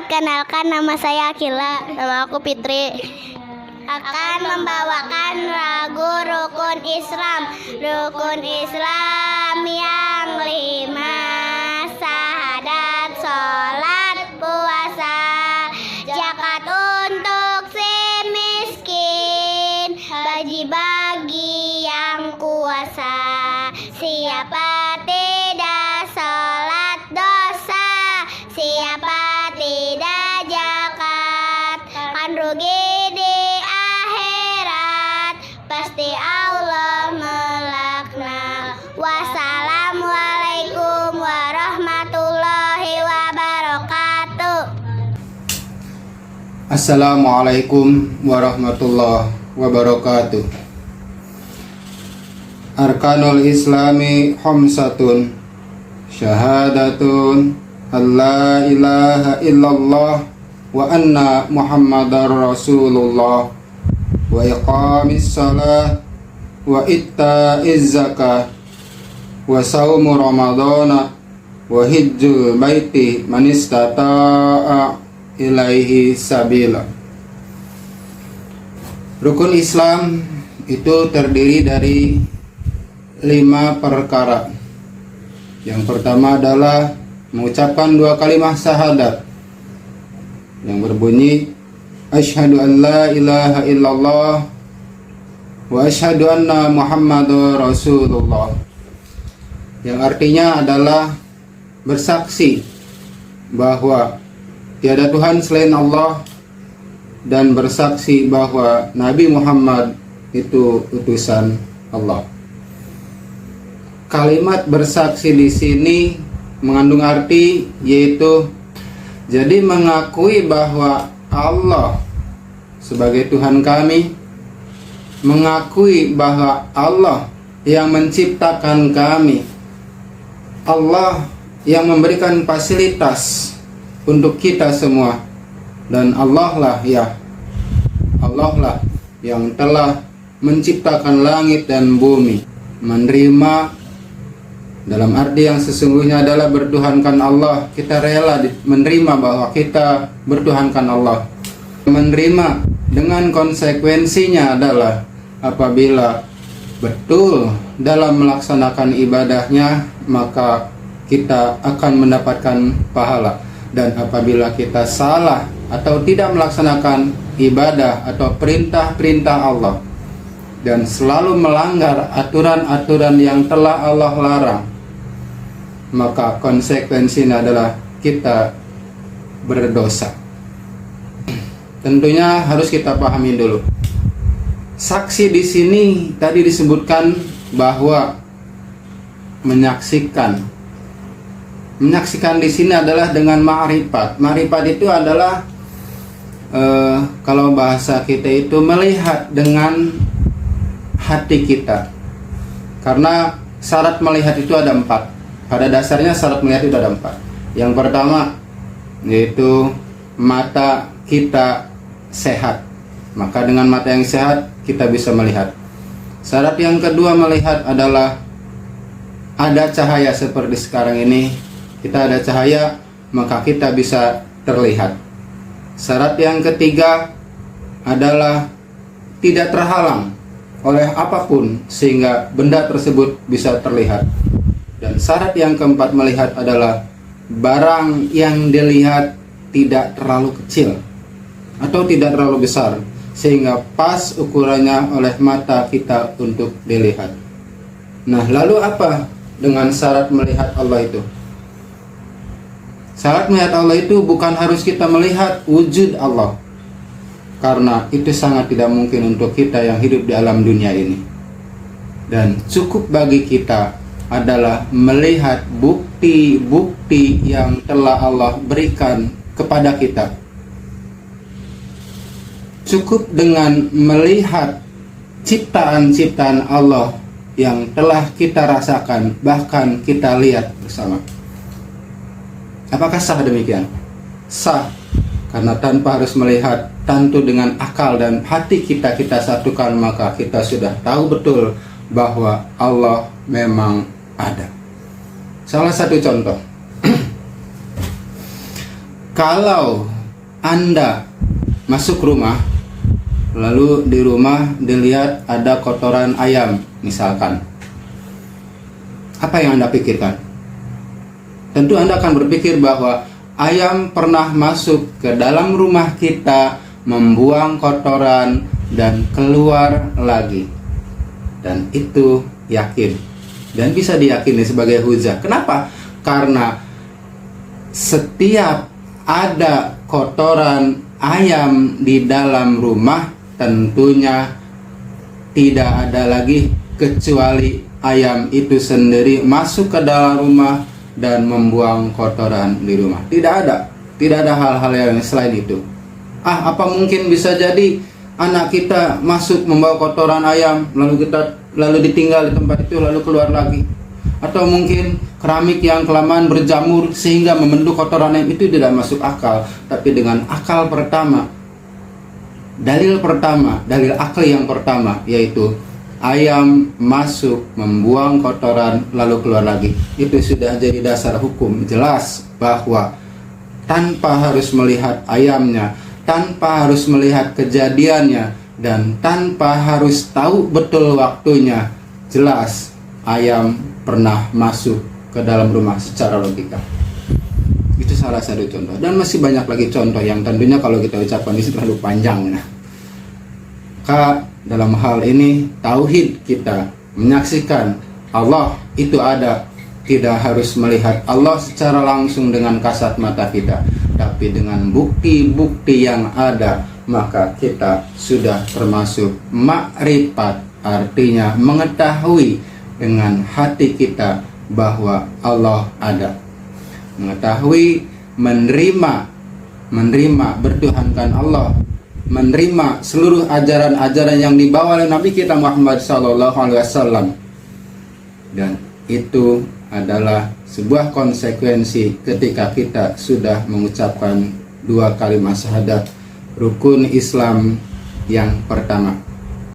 Perkenalkan, nama saya Akila. Nama aku Fitri. Akan membawakan lagu Rukun Islam. Rukun Islam yang 5: syahadat, sholat, puasa, zakat untuk si miskin, bagi-bagi yang kuasa. Siapa tidak sholat dosa, siapa tidak zakat kan rugi di akhirat, pasti Allah melaknat. Wassalamualaikum warahmatullahi wabarakatuh. Assalamualaikum warahmatullahi wabarakatuh. Arkanul Islami khamsatun, syahadatun alla ilaha illallah wa anna Muhammadar Rasulullah, wa iqamis salat, wa itta'iz zakah, wa saumu ramadana, wa hijjul baiti man istata'a ilaihi sabila. Rukun Islam itu terdiri dari 5 perkara. Yang pertama adalah mengucapkan 2 kalimat syahadat yang berbunyi asyhadu an la ilaha illallah wa asyhadu anna Muhammadar Rasulullah, yang artinya adalah bersaksi bahwa tiada Tuhan selain Allah dan bersaksi bahwa Nabi Muhammad itu utusan Allah. Kalimat bersaksi di sini mengandung arti yaitu jadi mengakui bahwa Allah sebagai Tuhan kami, mengakui bahwa Allah yang menciptakan kami, Allah yang memberikan fasilitas untuk kita semua, dan Allah lah yang telah menciptakan langit dan bumi. Menerima dalam arti yang sesungguhnya adalah bertuhankan Allah. Kita rela menerima bahwa kita bertuhankan Allah. Menerima dengan konsekuensinya adalah apabila betul dalam melaksanakan ibadahnya, maka kita akan mendapatkan pahala. Dan apabila kita salah atau tidak melaksanakan ibadah atau perintah-perintah Allah dan selalu melanggar aturan-aturan yang telah Allah larang, maka konsekuensinya adalah kita berdosa. Tentunya harus kita pahami dulu. Saksi di sini tadi disebutkan bahwa menyaksikan di sini adalah dengan ma'rifat. Ma'rifat itu adalah kalau bahasa kita itu melihat dengan hati kita. Karena syarat melihat itu ada 4. Pada dasarnya syarat melihat itu ada 4. Yang pertama yaitu mata kita sehat. Maka dengan mata yang sehat kita bisa melihat. Syarat yang kedua melihat adalah ada cahaya seperti sekarang ini. Kita ada cahaya, maka kita bisa terlihat. Syarat yang ketiga adalah tidak terhalang oleh apapun sehingga benda tersebut bisa terlihat. Dan syarat yang keempat melihat adalah barang yang dilihat tidak terlalu kecil atau tidak terlalu besar sehingga pas ukurannya oleh mata kita untuk dilihat. Nah, lalu apa dengan syarat melihat Allah itu? Syarat melihat Allah itu bukan harus kita melihat wujud Allah, karena itu sangat tidak mungkin untuk kita yang hidup di alam dunia ini. Dan cukup bagi kita adalah melihat bukti-bukti yang telah Allah berikan kepada kita. Cukup dengan melihat ciptaan-ciptaan Allah yang telah kita rasakan, bahkan kita lihat bersama. Apakah sah demikian? Sah, karena tanpa harus melihat, tentu dengan akal dan hati kita satukan, maka kita sudah tahu betul bahwa Allah memang ada. Salah satu contoh, Kalau Anda masuk rumah, lalu di rumah dilihat ada kotoran ayam misalkan, apa yang Anda pikirkan? Tentu Anda akan berpikir bahwa ayam pernah masuk ke dalam rumah kita, membuang kotoran dan keluar lagi. Dan itu yakin dan bisa diyakini sebagai hujah. Kenapa? Karena setiap ada kotoran ayam di dalam rumah, tentunya tidak ada lagi kecuali ayam itu sendiri masuk ke dalam rumah dan membuang kotoran di rumah. Tidak ada hal-hal yang selain itu. Apa mungkin bisa jadi anak kita masuk membawa kotoran ayam, lalu ditinggal di tempat itu lalu keluar lagi? Atau mungkin keramik yang kelamaan berjamur sehingga membentuk kotoran ayam? Itu tidak masuk akal. Tapi dengan akal pertama, dalil akal yang pertama, yaitu ayam masuk membuang kotoran lalu keluar lagi, itu sudah jadi dasar hukum jelas bahwa tanpa harus melihat ayamnya, tanpa harus melihat kejadiannya, dan tanpa harus tahu betul waktunya, jelas ayam pernah masuk ke dalam rumah secara logika. Itu salah satu contoh, dan masih banyak lagi contoh yang tentunya kalau kita ucapkan ini terlalu panjang. Maka dalam hal ini tauhid kita menyaksikan Allah itu ada, tidak harus melihat Allah secara langsung dengan kasat mata kita, tapi dengan bukti-bukti yang ada, maka kita sudah termasuk makrifat, artinya mengetahui dengan hati kita bahwa Allah ada. Mengetahui, menerima bertuhankan Allah, menerima seluruh ajaran-ajaran yang dibawa oleh Nabi kita Muhammad SAW. Dan itu adalah sebuah konsekuensi ketika kita sudah mengucapkan dua kalimat syahadat, rukun Islam yang pertama.